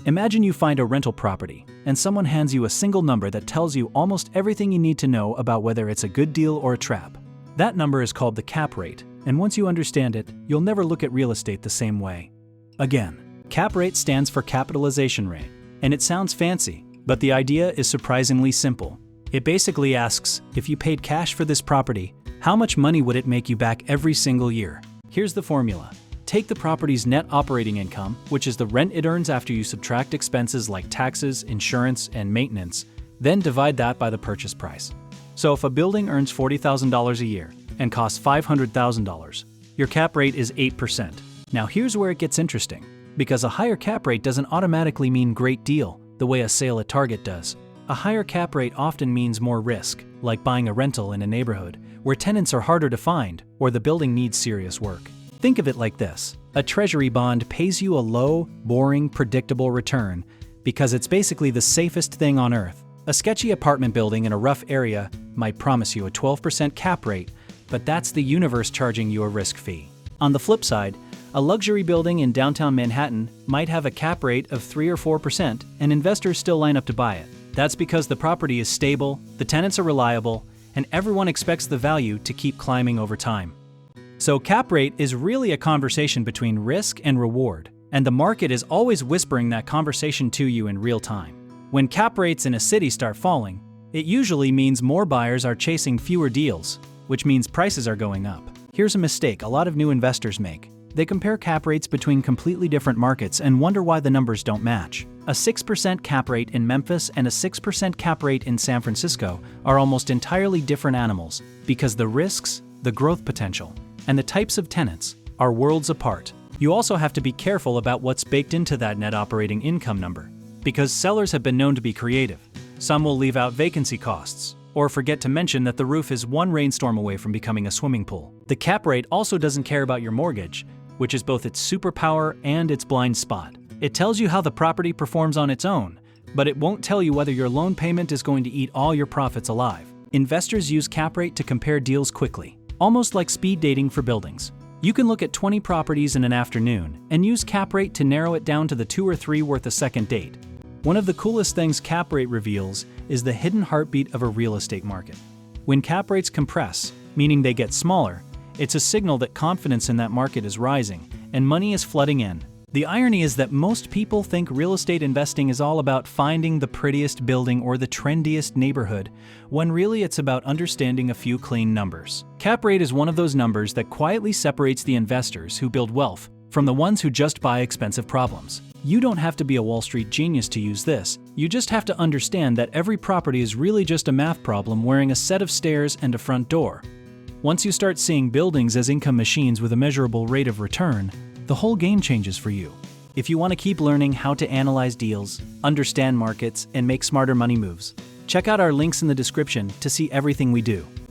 Imagine you find a rental property, and someone hands you a single number that tells you almost everything you need to know about whether it's a good deal or a trap. That number is called the cap rate, and once you understand it, you'll never look at real estate the same way. Again, cap rate stands for capitalization rate, and it sounds fancy, but the idea is surprisingly simple. It basically asks, if you paid cash for this property, how much money would it make you back every single year? Here's the formula. Take the property's net operating income, which is the rent it earns after you subtract expenses like taxes, insurance, and maintenance, then divide that by the purchase price. So if a building earns $40,000 a year and costs $500,000, your cap rate is 8%. Now here's where it gets interesting, because a higher cap rate doesn't automatically mean great deal, the way a sale at Target does. A higher cap rate often means more risk, like buying a rental in a neighborhood where tenants are harder to find or the building needs serious work. Think of it like this. A treasury bond pays you a low, boring, predictable return because it's basically the safest thing on earth. A sketchy apartment building in a rough area might promise you a 12% cap rate, but that's the universe charging you a risk fee. On the flip side, a luxury building in downtown Manhattan might have a cap rate of 3 or 4%, and investors still line up to buy it. That's because the property is stable, the tenants are reliable, and everyone expects the value to keep climbing over time. So cap rate is really a conversation between risk and reward, and the market is always whispering that conversation to you in real time. When cap rates in a city start falling, it usually means more buyers are chasing fewer deals, which means prices are going up. Here's a mistake a lot of new investors make. They compare cap rates between completely different markets and wonder why the numbers don't match. A 6% cap rate in Memphis and a 6% cap rate in San Francisco are almost entirely different animals because the risks, the growth potential, and the types of tenants are worlds apart. You also have to be careful about what's baked into that net operating income number, because sellers have been known to be creative. Some will leave out vacancy costs, or forget to mention that the roof is one rainstorm away from becoming a swimming pool. The cap rate also doesn't care about your mortgage, which is both its superpower and its blind spot. It tells you how the property performs on its own, but it won't tell you whether your loan payment is going to eat all your profits alive. Investors use cap rate to compare deals quickly, almost like speed dating for buildings. You can look at 20 properties in an afternoon and use cap rate to narrow it down to the 2 or 3 worth a second date. One of the coolest things cap rate reveals is the hidden heartbeat of a real estate market. When cap rates compress, meaning they get smaller, it's a signal that confidence in that market is rising and money is flooding in. The irony is that most people think real estate investing is all about finding the prettiest building or the trendiest neighborhood, when really it's about understanding a few clean numbers. Cap rate is one of those numbers that quietly separates the investors who build wealth from the ones who just buy expensive problems. You don't have to be a Wall Street genius to use this. You just have to understand that every property is really just a math problem wearing a set of stairs and a front door. Once you start seeing buildings as income machines with a measurable rate of return, the whole game changes for you. If you want to keep learning how to analyze deals, understand markets, and make smarter money moves, check out our links in the description to see everything we do.